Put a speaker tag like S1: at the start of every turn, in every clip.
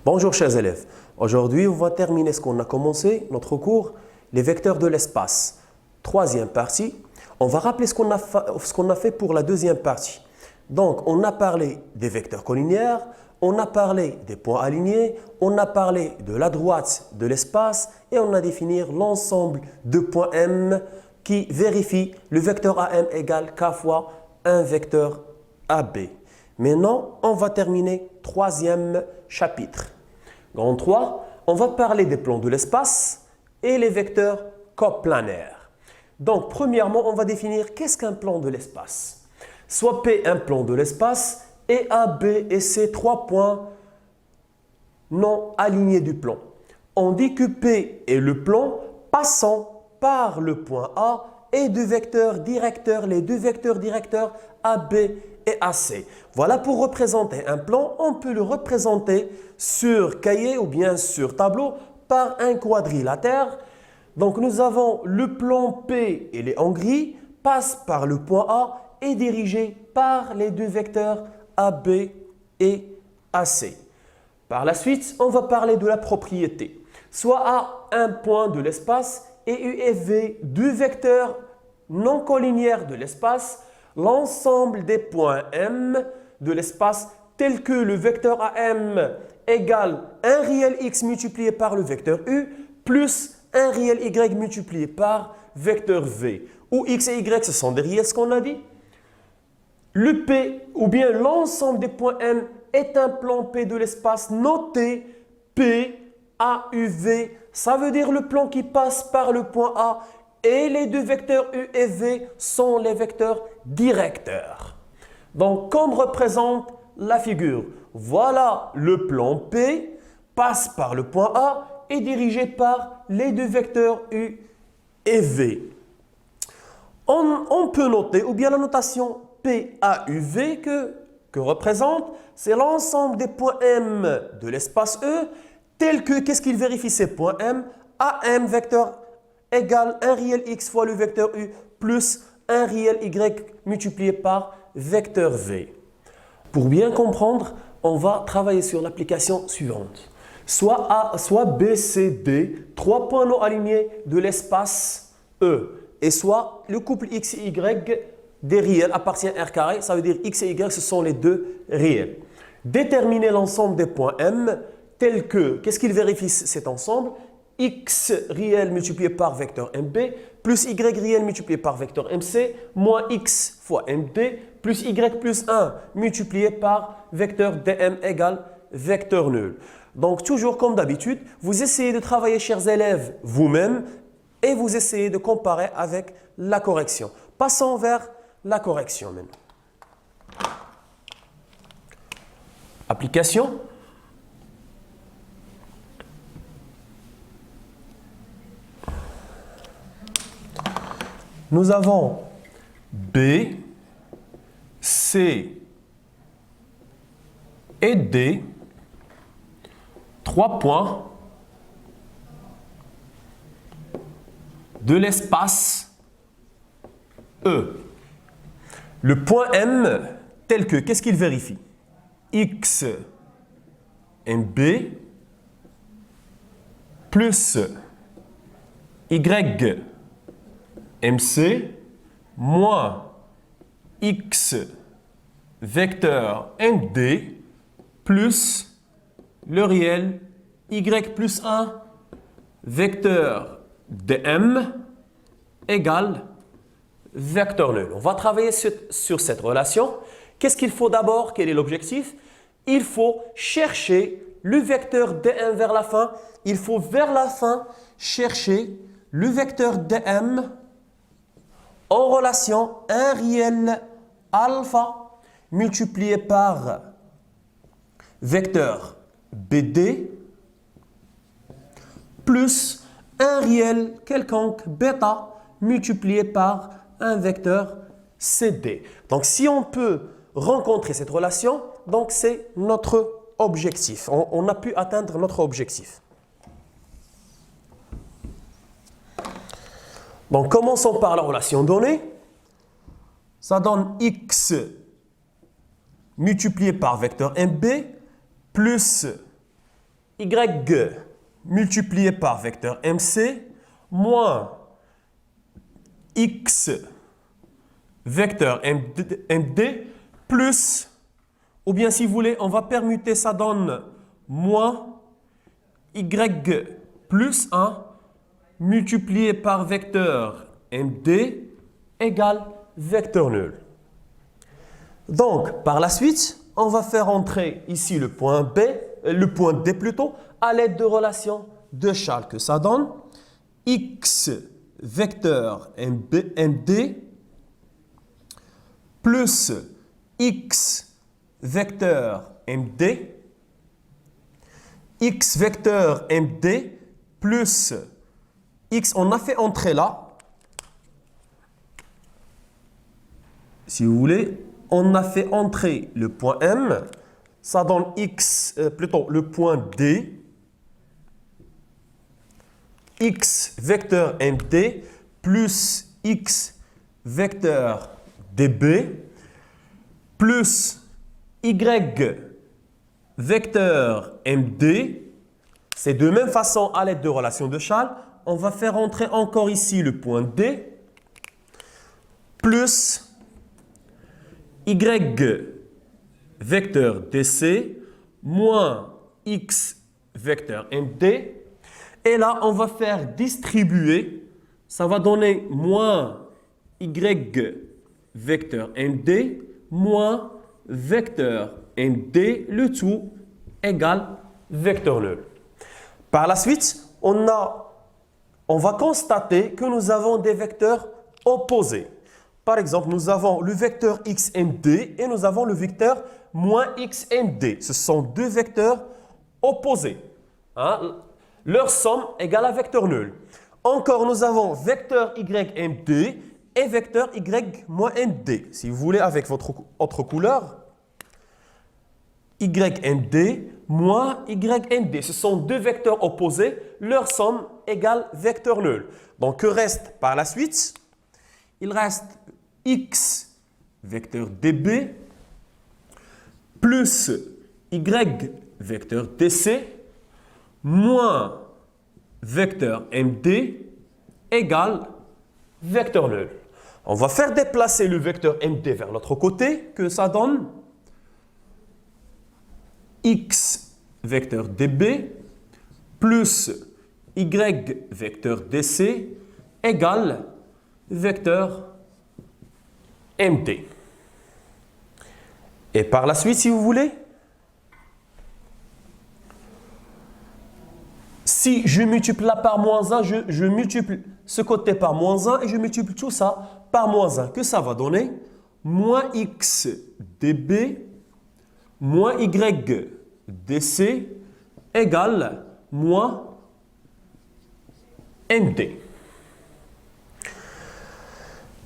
S1: Bonjour chers élèves, aujourd'hui on va terminer ce qu'on a commencé, notre cours, les vecteurs de l'espace. Troisième partie, on va rappeler ce qu'on a fait pour la deuxième partie. Donc on a parlé des vecteurs collinéaires, on a parlé des points alignés, on a parlé de la droite de l'espace et on a défini l'ensemble de points M qui vérifient le vecteur AM égale K fois un vecteur AB. Maintenant, on va terminer troisième chapitre. Grand 3, on va parler des plans de l'espace et les vecteurs coplanaires. Donc, premièrement, on va définir qu'est-ce qu'un plan de l'espace. Soit P, un plan de l'espace, et A, B et C, trois points non alignés du plan. On dit que P est le plan passant par le point A et deux vecteurs directeurs, les deux vecteurs directeurs AB et AC. Voilà pour représenter un plan, on peut le représenter sur cahier ou bien sur tableau par un quadrilatère. Donc nous avons le plan P, il est en gris, passe par le point A et dirigé par les deux vecteurs AB et AC. Par la suite, on va parler de la propriété. Soit A, un point de l'espace, et U et V, deux vecteurs non collinéaires de l'espace, l'ensemble des points M de l'espace tels que le vecteur AM égale un réel X multiplié par le vecteur U plus un réel Y multiplié par vecteur V. Où X et Y, ce sont des réels, ce qu'on a dit. Le P ou bien l'ensemble des points M est un plan P de l'espace noté P, A, U, V. Ça veut dire le plan qui passe par le point A et les deux vecteurs U et V sont les vecteurs directeurs. Donc, comme représente la figure, voilà le plan P, passe par le point A et dirigé par les deux vecteurs U et V. On peut noter, ou bien la notation P, A, U, V que représente, c'est l'ensemble des points M de l'espace E, tel que, qu'est-ce qu'il vérifie ces points M? AM vecteur égale un réel X fois le vecteur U plus un réel Y multiplié par vecteur V. Pour bien comprendre, on va travailler sur l'application suivante. Soit A, soit B, C, D, trois points non alignés de l'espace E. Et soit le couple X et Y des réels appartient à R carré, ça veut dire X et Y, ce sont les deux réels. Déterminer l'ensemble des points M tel que, qu'est-ce qu'il vérifie cet ensemble? X réel multiplié par vecteur MB plus Y réel multiplié par vecteur MC moins X fois MD plus Y plus 1 multiplié par vecteur DM égale vecteur nul. Donc toujours comme d'habitude, vous essayez de travailler, chers élèves, vous-même et vous essayez de comparer avec la correction. Passons vers la correction maintenant. Application. Nous avons B, C et D, trois points de l'espace E. Le point M, tel que, qu'est-ce qu'il vérifie? X MB plus Y MC moins X vecteur MD plus le réel Y plus 1 vecteur DM égale vecteur nul. On va travailler sur cette relation. Qu'est-ce qu'il faut d'abord? Quel est l'objectif? Il faut chercher le vecteur DM vers la fin. Il faut vers la fin chercher le vecteur DM en relation un réel alpha multiplié par vecteur BD plus un réel quelconque bêta multiplié par un vecteur CD. Donc si on peut rencontrer cette relation, donc c'est notre objectif. On a pu atteindre notre objectif. Donc, commençons par la relation donnée. Ça donne x multiplié par vecteur MB plus YG multiplié par vecteur MC moins X vecteur MD plus, ou bien si vous voulez, on va permuter, ça donne moins YG plus 1 multiplié par vecteur MD égale vecteur nul. Donc, par la suite, on va faire entrer ici le point D plutôt, à l'aide de relations de Charles que ça donne X vecteur MD plus X vecteur MD, X vecteur MD plus X, on a fait entrer là, si vous voulez, on a fait entrer le point M, ça donne X, plutôt le point D, X vecteur MD plus X vecteur DB plus Y vecteur MD. C'est de même façon à l'aide de relations de Charles. On va faire entrer encore ici le point D plus Y vecteur DC moins X vecteur MD. Et là, on va faire distribuer. Ça va donner moins Y vecteur MD moins vecteur MD, le tout égale vecteur nul. Par la suite, on va constater que nous avons des vecteurs opposés. Par exemple, nous avons le vecteur XMD et nous avons le vecteur moins XMD. Ce sont deux vecteurs opposés. Hein? Leur somme égale à vecteur nul. Encore, nous avons vecteur YMD et vecteur Y moins MD. Si vous voulez, avec votre autre couleur, YMD moins YMD. Ce sont deux vecteurs opposés. Leur somme égale vecteur nul. Donc, que reste par la suite? Il reste X vecteur DB plus Y vecteur DC moins vecteur MD égale vecteur nul. On va faire déplacer le vecteur MD vers l'autre côté, que ça donne X vecteur DB plus Y vecteur DC égale vecteur MD. Et par la suite, si vous voulez, si je multiplie là par moins 1, je multiplie ce côté par moins 1 et je multiplie tout ça par moins 1. Que ça va donner? Moins X dB moins Y DC égale moins MD.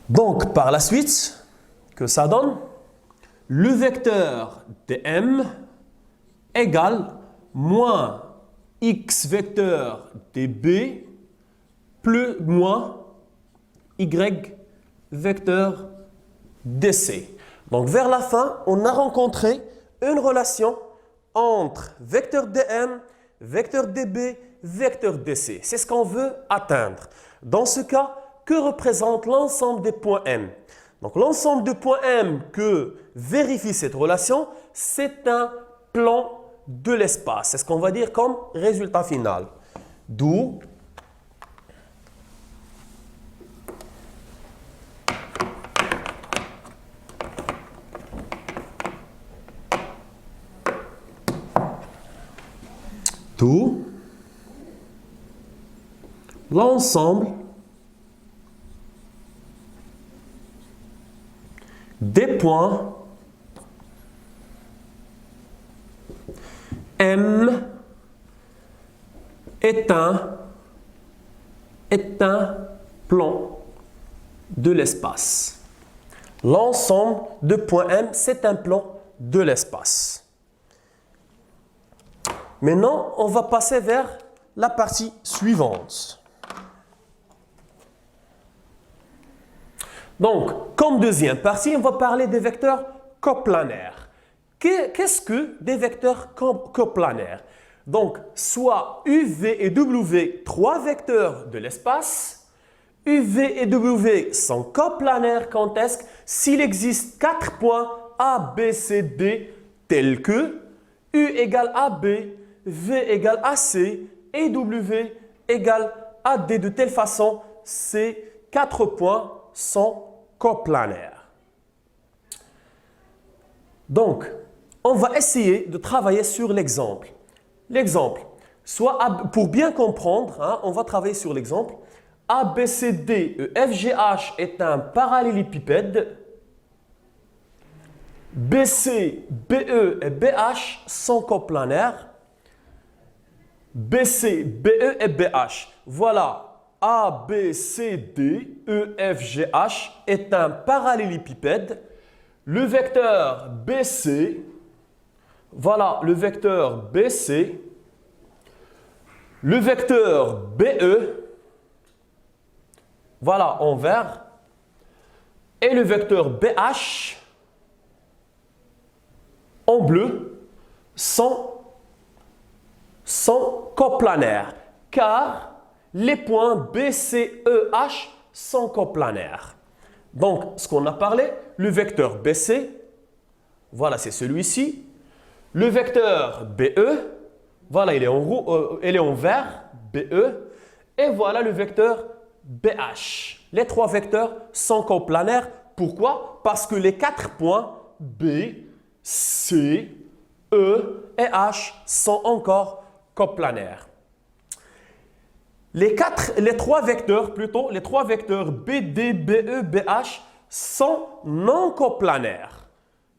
S1: Donc, par la suite, que ça donne? Le vecteur dm égale moins X vecteur dB plus moins Y vecteur DC. Donc, vers la fin, on a rencontré une relation entre vecteur dm, vecteur dB, vecteur DC. C'est ce qu'on veut atteindre. Dans ce cas, que représente l'ensemble des points M? Donc, l'ensemble des points M que vérifie cette relation, c'est un plan de l'espace. C'est ce qu'on va dire comme résultat final. D'où l'ensemble des points M est un plan de l'espace. L'ensemble de points M, c'est un plan de l'espace. Maintenant, on va passer vers la partie suivante. Donc, comme deuxième partie, on va parler des vecteurs coplanaires. Qu'est-ce que des vecteurs coplanaires? Donc, soit UV et W, trois vecteurs de l'espace. UV et W sont coplanaires quand est-ce s'il existe 4 points A, B, C, D tels que U égale AB, V égale AC et W égale AD. De telle façon, ces 4 points sont coplanaires. Donc, on va essayer de travailler sur l'exemple. L'exemple, pour bien comprendre, hein, on va travailler sur l'exemple. ABCD EFGH est un parallélépipède. BC, BE et BH sont coplanaires. BC, BE et BH. Voilà, ABCD EFGH est un parallélépipède. Le vecteur BC, voilà le vecteur BC. Le vecteur BE, voilà en vert. Et le vecteur BH, en bleu, sont coplanaires, car les points B, C, E, H sont coplanaires. Donc, ce qu'on a parlé, le vecteur BC, voilà, c'est celui-ci. Le vecteur BE, voilà, il est en vert, BE. Et voilà le vecteur BH. Les trois vecteurs sont coplanaires. Pourquoi? Parce que les 4 points B, C, E et H sont encore coplanaires. Les trois vecteurs BD, BE, BH sont non coplanaires.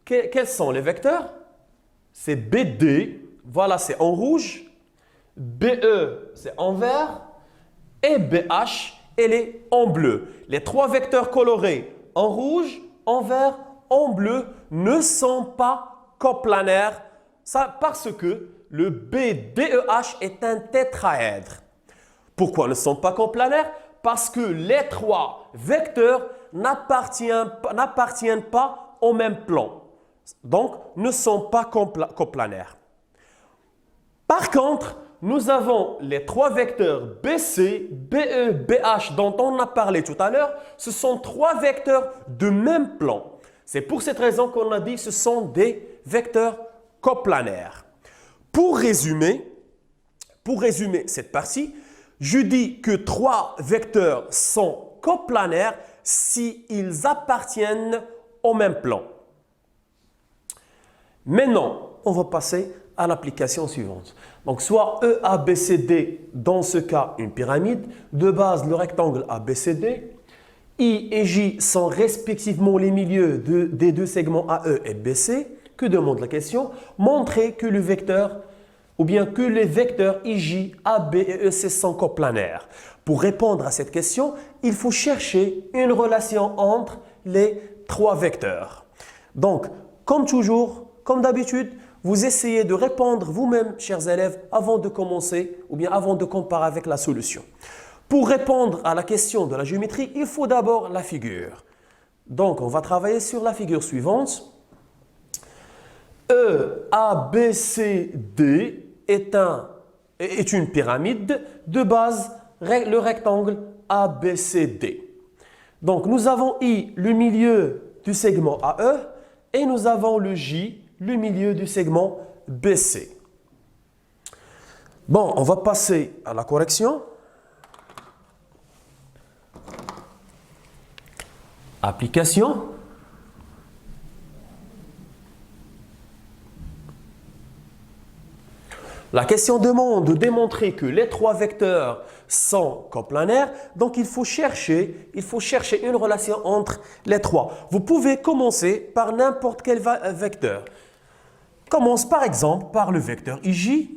S1: Quels sont les vecteurs? C'est BD, voilà, c'est en rouge. BE, c'est en vert. Et BH, elle est en bleu. Les trois vecteurs colorés en rouge, en vert, en bleu ne sont pas coplanaires. Ça, parce que le BDEH est un tétraèdre. Pourquoi ne sont pas coplanaires? Parce que les trois vecteurs n'appartiennent pas au même plan. Donc, ne sont pas coplanaires. Par contre, nous avons les trois vecteurs BC, BE, BH dont on a parlé tout à l'heure. Ce sont trois vecteurs de même plan. C'est pour cette raison qu'on a dit que ce sont des vecteurs coplanaires. Pour résumer cette partie, je dis que trois vecteurs sont coplanaires s'ils appartiennent au même plan. Maintenant, on va passer à l'application suivante. Donc, soit EABCD, dans ce cas, une pyramide. De base, le rectangle ABCD. I et J sont respectivement les milieux des deux segments AE et BC. Que demande la question? Montrer que le vecteur, ou bien que les vecteurs IJ, AB et EC sont coplanaires. Pour répondre à cette question, il faut chercher une relation entre les trois vecteurs. Donc, comme toujours, comme d'habitude, vous essayez de répondre vous-même, chers élèves, avant de commencer ou bien avant de comparer avec la solution. Pour répondre à la question de la géométrie, il faut d'abord la figure. Donc, on va travailler sur la figure suivante. EABCD est une pyramide. De base, le rectangle ABCD. Donc, nous avons I, le milieu du segment AE, et nous avons le J, le milieu du segment BC. Bon, on va passer à la correction. Application. La question demande de démontrer que les trois vecteurs sont coplanaires, donc il faut chercher une relation entre les trois. Vous pouvez commencer par n'importe quel vecteur. Commence par exemple par le vecteur IJ.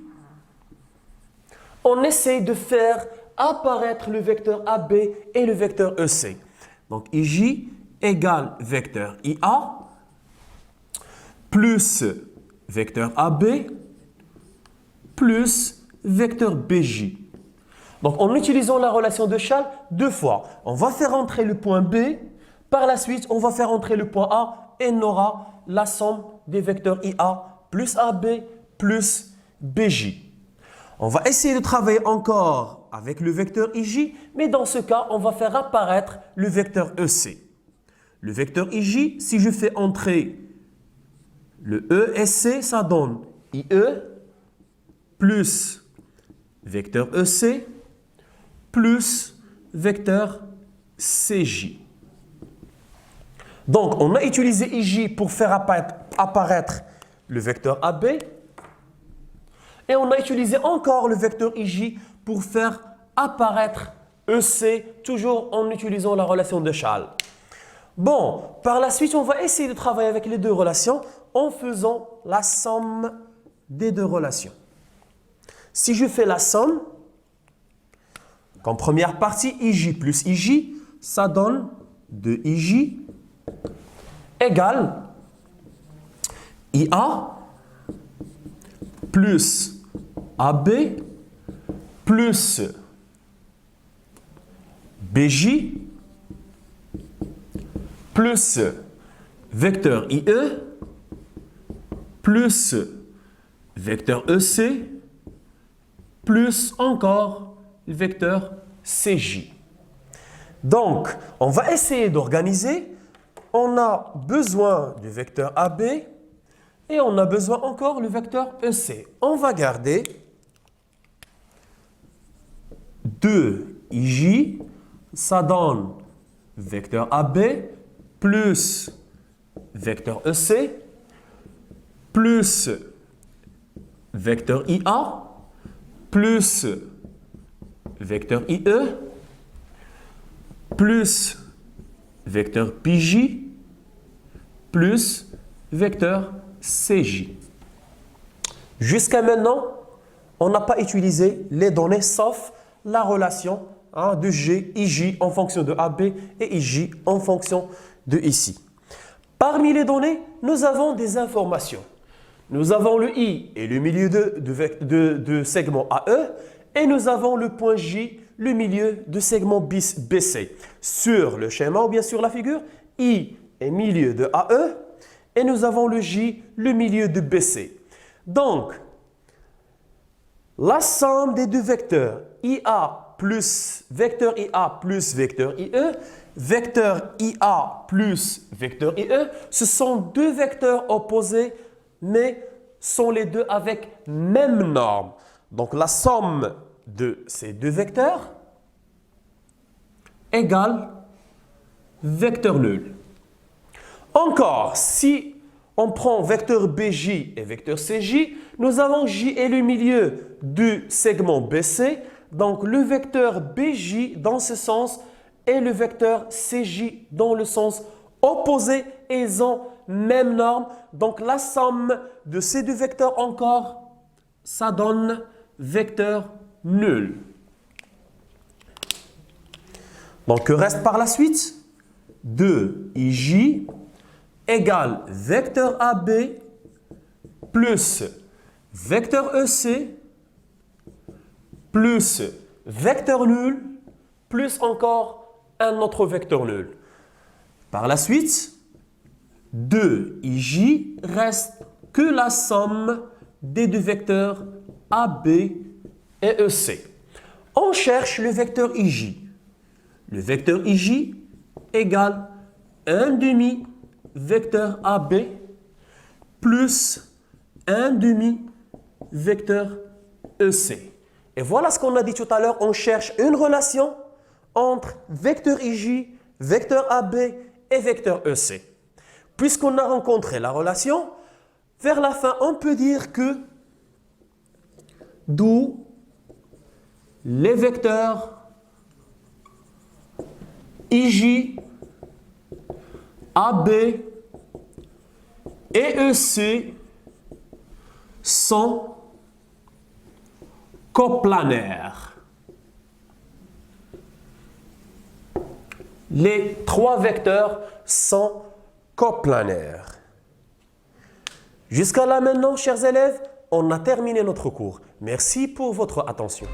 S1: On essaie de faire apparaître le vecteur AB et le vecteur EC. Donc IJ égale vecteur IA plus vecteur AB plus vecteur BJ. Donc, en utilisant la relation de Schall, deux fois, on va faire entrer le point B. Par la suite, on va faire entrer le point A et on aura la somme des vecteurs IA plus AB plus BJ. On va essayer de travailler encore avec le vecteur IJ, mais dans ce cas, on va faire apparaître le vecteur EC. Le vecteur IJ, si je fais entrer le ESC, ça donne IE plus vecteur EC plus vecteur CJ. Donc, on a utilisé IJ pour faire apparaître le vecteur AB. Et on a utilisé encore le vecteur IJ pour faire apparaître EC, toujours en utilisant la relation de Schall. Bon, par la suite, on va essayer de travailler avec les deux relations en faisant la somme des deux relations. Si je fais la somme, comme première partie, IJ plus IJ, ça donne 2IJ égale IA plus AB plus BJ plus vecteur IE plus vecteur EC plus encore le vecteur CJ. Donc, on va essayer d'organiser. On a besoin du vecteur AB et on a besoin encore du vecteur EC. On va garder 2IJ, ça donne vecteur AB plus vecteur EC plus vecteur IA plus vecteur IE plus vecteur PJ plus vecteur CJ. Jusqu'à maintenant, on n'a pas utilisé les données sauf la relation de G, IJ en fonction de AB et IJ en fonction de ici. Parmi les données, nous avons des informations. Nous avons le I et le milieu de segment AE et nous avons le point J, le milieu de segment BC. Sur le schéma ou bien sur la figure, I est milieu de AE et nous avons le J, le milieu de BC. Donc, la somme des deux vecteurs IA plus vecteur IA plus vecteur IE, vecteur IA plus vecteur IE, ce sont deux vecteurs opposés mais sont les deux avec même norme. Donc la somme de ces deux vecteurs égale vecteur nul. Encore, si on prend vecteur BJ et vecteur CJ, nous avons J et le milieu du segment BC. Donc le vecteur BJ dans ce sens et le vecteur CJ dans le sens opposé et ils ont même norme. Donc la somme de ces deux vecteurs encore, ça donne vecteur nul. Donc que reste par la suite? 2IJ égale vecteur AB plus vecteur EC plus vecteur nul plus encore un autre vecteur nul. Par la suite, 2IJ reste que la somme des deux vecteurs AB et EC. On cherche le vecteur IJ. Le vecteur IJ égale 1 demi vecteur AB plus 1 demi vecteur EC. Et voilà ce qu'on a dit tout à l'heure, on cherche une relation entre vecteur IJ, vecteur AB et vecteur EC. Puisqu'on a rencontré la relation, vers la fin, on peut dire que d'où les vecteurs IJ, AB et EC sont coplanaires. Les trois vecteurs sont coplanaires. Jusqu'à là maintenant, chers élèves, on a terminé notre cours. Merci pour votre attention.